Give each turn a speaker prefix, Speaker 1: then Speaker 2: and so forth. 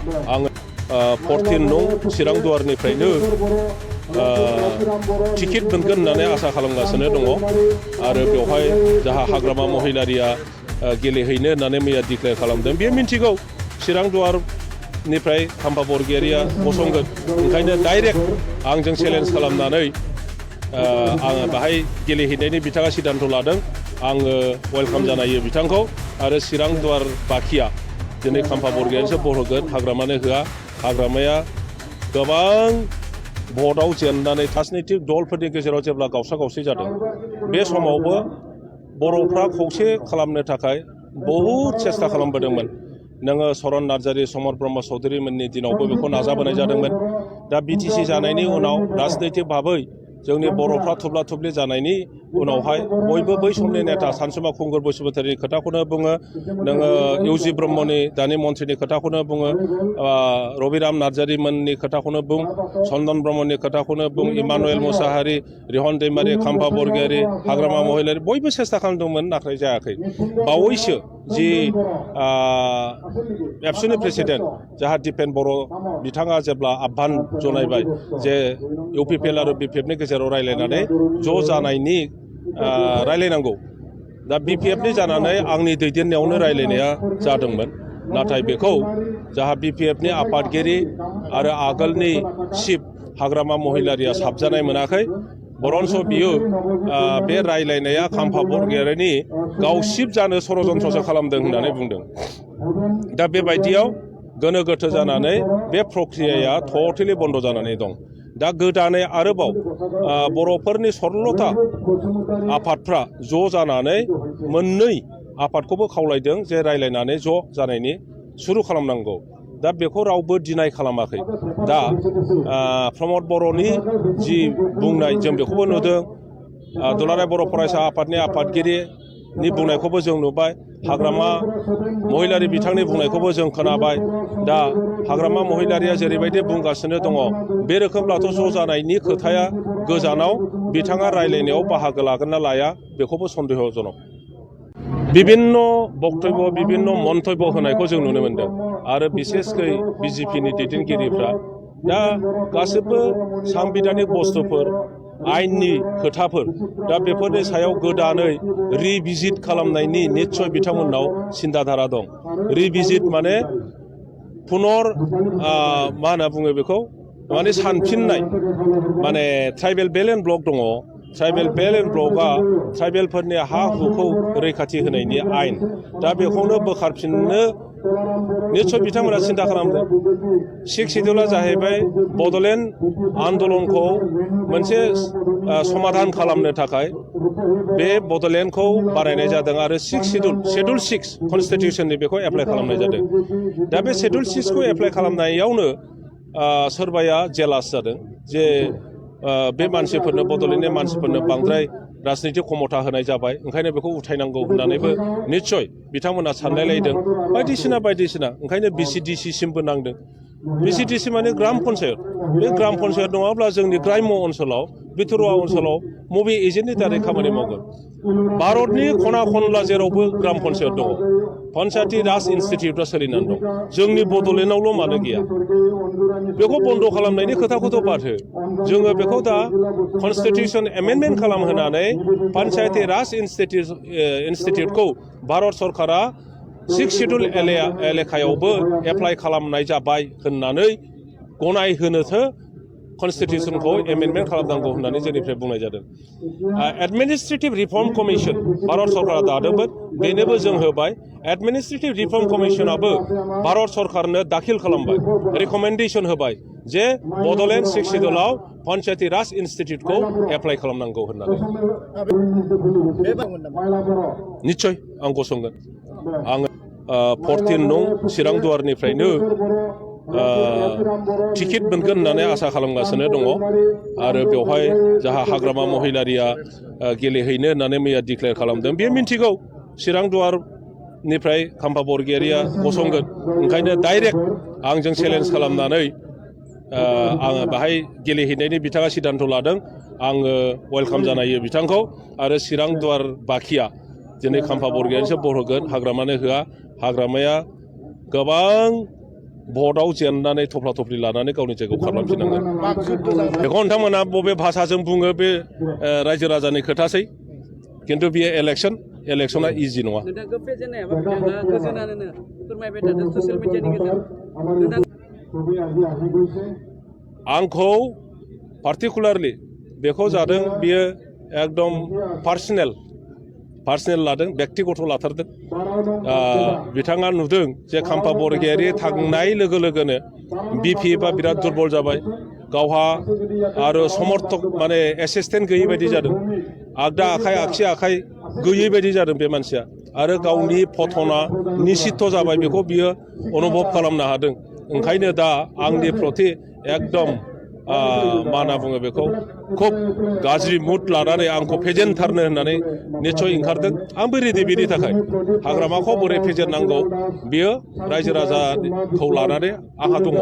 Speaker 1: आङो 14 नं चिरां दुवारनिफ्रायनो टिकेट मोनगोन होननानै आसा खालामगासिनो दङ आरो बेवहाय जाहा हाग्रामा महिलारिया गेलेहैनो होननानै मैया डिक्लेयार खालामदों। बे मिन्थिगौ चिरां दुवारनिफ्राय खाम्फा बरगयारिया गसंगोन, ओंखायनो डाइरेक्ट आंजों चेलेन्ज खालामनानै आङो बाहाय गेलेहैनायनि बिथाङा सिद्धान्त लादों। आङो वेलकाम जानायो बिथांखौ आरो चिरां दुवार बाखिया दिनै खाम्फा बरगयारिसो भट होगोन, हाग्रामानो होआ। हाग्रामाया गोबां भटआव जेननानै राजनैतिक दलफोरनि गेजेराव जेब्ला गावस्रा गावस्रि जादों, बे समावबो बर'फ्रा खौसे खालामनो थाखाय बहुद सेस्था खालामबोदोंमोन। नोङो चरन नार्जारि, समर ब्रह्म चौधुरिमोननि दिनावबो बेखौ नाजाबोनाय जादोंमोन। दा बिटिसि जानायनि उनाव राजनैतिक भाबै जोंनि बर'फ्रा थुब्ला थुब्लि जानायनि उनावहाय बयबो बै समनि नेता सानसुमा खुंगुर बसुमतारिनि खोथाखौनो बुङो, नोङो इउजि ब्रह्मनि दानि मन्थ्रिनि खोथाखौनो बुङो, रबिराम नार्जारिमोननि खोथाखौनो बुं, चन्दन ब्रह्मनि खोथाखौनो बुं, इमानुएल मुसाहारि, रिहन दैमारि, खाम्फा बरगयारि, हाग्रामा महिलारि बयबो सेस्था खालामदोंमोन, नाथाय जायाखै। बावैसो जि एबसुनि प्रेसिडेन्ट जाहा दिपेन बर' बिथाङा जेब्ला आह्वान जनायबाय जे इउपिपिएल आरो बिपिएफनि गेजेराव रायलायनानै ज' जानायनि रायलायनांगौ, दा बिपिएफनि जानानै आंनि दैदेननायावनो रायलायनाया जादोंमोन। नाथाय बेखौ जाहा बिपिएफनि आफादगिरि आरो आगोलनि चिफ हाग्रामा महिलारिया साबजानाय मोनाखै, बरन्स बियो बे रायलायनाया खाम्फा बरगयारिनि गावसिब जानो षड़यन्त्रसो खालामदों होननानै बुंदों। दा बेबायदियाव गोनो गोथो जानानै बे प्रक्रियाया टटेलि बन्द जानानै दं। दा गोदानै आरोबाव बर'फोरनि सरलथा आफादफ्रा ज' जानानै मोननै आफादखौबो खावलायदों जे रायलायनानै ज' जानायनि सुरु खालामनांगौ। दा बेखौ रावबो डिनाय खालामाखै। दा प्रमद बर'नि जि बुंनाय जों बेखौबो नुदों, दुलाराय बर' फरायसा आफादनि आफादगिरिनि बुंनायखौबो जों नुबाय, हाग्रामा महिलारि बिथांनि बुंनायखौबो जों खोनाबाय। दा हाग्रामा महिलारिया जेरैबायदि बुंगासिनो दङ, बे रोखोमब्लाथ' ज' जानायनि खोथाया गोजानाव, बिथाङा रायलायनायाव बाहागो लागोन ना लाया बेखौबो सन्देहजनक। बिभिन्न बक्तब्य, बिभिन्न मन्तब्य होनायखौ जों नुनो मोन्दों आरो बिसेसकै बिजेपिनि दैदेनगिरिफ्रा दा गासिबो सामबिधानिक बुस्थुफोर, आइननि खोथाफोर, दा बेफोरनि सायाव गोदानै रिभिजिट खालामनायनि निस्सय बिथांमोननाव सिन्ताधारा दं। रिभिजिट माने पुनर मा होनना बुङो बेखौ, माने सानफिननाय, माने ट्राइबेल बेल एन्ड ब्लक दङ। ट्राइबेल बेल एन्ड ब्लकआ ट्राइबेलफोरनि हा हुखौ रैखाथि होनायनि आयेन, दा बेखौनो बोखारफिननो निस्सय बिथांमोना सिन्था खालामदों। 6 सिडिउला जाहैबाय बड'लेण्ड आन्दलनखौ मोनसे समाधान खालामनो थाखाय बे बड'लेण्डखौ बानायनाय जादों आरो 6 शेड्युल 6 कनस्टिटिउसननि बेखौ एप्लाइ खालामनाय जादों। दा बे शेड्युल 6 खौ एप्लाइ खालामनायावनो सोरबाया जेलास जादों जे बे मानसिफोरनो, बड'लेण्डनि मानसिफोरनो बांद्राय राजनितिक क्षमता होनाय जाबाय, ओंखायनो बेखौ उथायनांगौ होननानैबो निस्सय बिथांमोना सानलायलायदों, बायदिसिना बायदिसिना। ओंखायनो बिसिडिसि सिमबो नांदों। बिसिडिसि माने ग्राम पन्सायत। बे ग्राम पन्सायत नङाब्ला जोंनि ग्राम्य ओनसोलाव, बिथुरुवा ओनसोलाव मबे एजेन्टनि दारै खामानि मावगोन? भारतनि खना खनला जेरावबो ग्राम पन्सायत दङ, पन्सायती राज इन्स्टिटिउटआ सोलिनानै दं। जोंनि बड'लेण्डआवल' मानो गैया? बेखौ बन्द खालामनायनि खोथाखौथ' बाद हो, जोङो बेखौ दा कनस्टिटिउसन एमेन्डमेन्ट खालामहोनानै पन्सायती राज इन्स्टिटिउटखौ भारत सरकारा 6 सिडिउल एलेखायावबो एप्लाइ खालामनाय जाबाय होननानै गनायहोनोथो कनस्टिटिउसनखौ एमेन्डमेन्ट खालामनांगौ होननानै जोंनिफ्राय बुंनाय जादों। एडमिनिस्ट्रेटिभ रिफर्म कमिसन भारत सरकारा दादोंमोन, बेनोबो जों होबाय। एडमिनिस्ट्रेटिभ रिफर्म कमिसनाबो भारत सरकारनो दाखिल खालामबाय, रिकमेन्डेसन होबाय जे बड'लेण्ड 6 सिडिउलाव पन्सायती राज इन्स्टिटिउटखौ एप्लाइ खालामनांगौ होननानै। निस्सय आं गसंगोन। आङो 14 नं चिरां दुवारनिफ्रायनो टिकेट मोनगोन होननानै आसा खालामगासिनो दङ आरो बेवहाय जाहा हाग्रामा महिलारिया गेलेहैनो होननानै मैया डिक्लेयार खालामदों। बे मिन्थिगौ चिरां दुवारनिफ्राय खाम्फा बरगयारिया गसंगोन, ओंखायनो डाइरेक्ट आंजों चेलेन्ज खालामनानै आङो बाहाय गेलेहैनायनि बिथाङा सिद्धान्त लादों। आङो वेलकाम जानायो बिथांखौ आरो चिरां दुवार बाखिया दिनै खाम्फा बरगयारिसो भट होगोन, हाग्रामानो होआ। हाग्रामाया गोबां भटआव जेननानै थफ्ला थफ्लि लानानै गावनि जायगायाव खारलांफिननांगोन बेखौ नोंथांमोना बबे भाषाजों बुङो बे रायजो राजानि खोथासै खिन्थु बेयो इलेक्सना इजि नङा आंखौ पार्टिकुलारलि बेखौ जादों बियो एकदम पार्सनेल लादों व्यक्तिगत लाथारदों बिथाङा नुदों जे खाम्फा बरगयारि थांनाय लोगो लोगोनो बिपि बा बिराद दुरबल जाबाय गावहा आरो समर्थक माने एसिस्टेन्ट गैयै बायदि जादों आगदा आखाइ आगसि आखाइ गैयै बायदि जादों बे मानसिया आरो गावनि पथना निसिथ जाबाय बेखौ बियो अनुभब खालामनो हादों ओंखायनो दा आंनि प्रति एकदम मा होनना बुङो बेखौ खुब गाज्रि मुड लानानै आंखौ फेजेनथारनो होननानै निस्सय ओंखारदों आंबो रेडि बेनि थाखाय हाग्रामाखौ बोरै फेजेननांगौ बियो रायजो राजाखौ लानानै आंहा दङ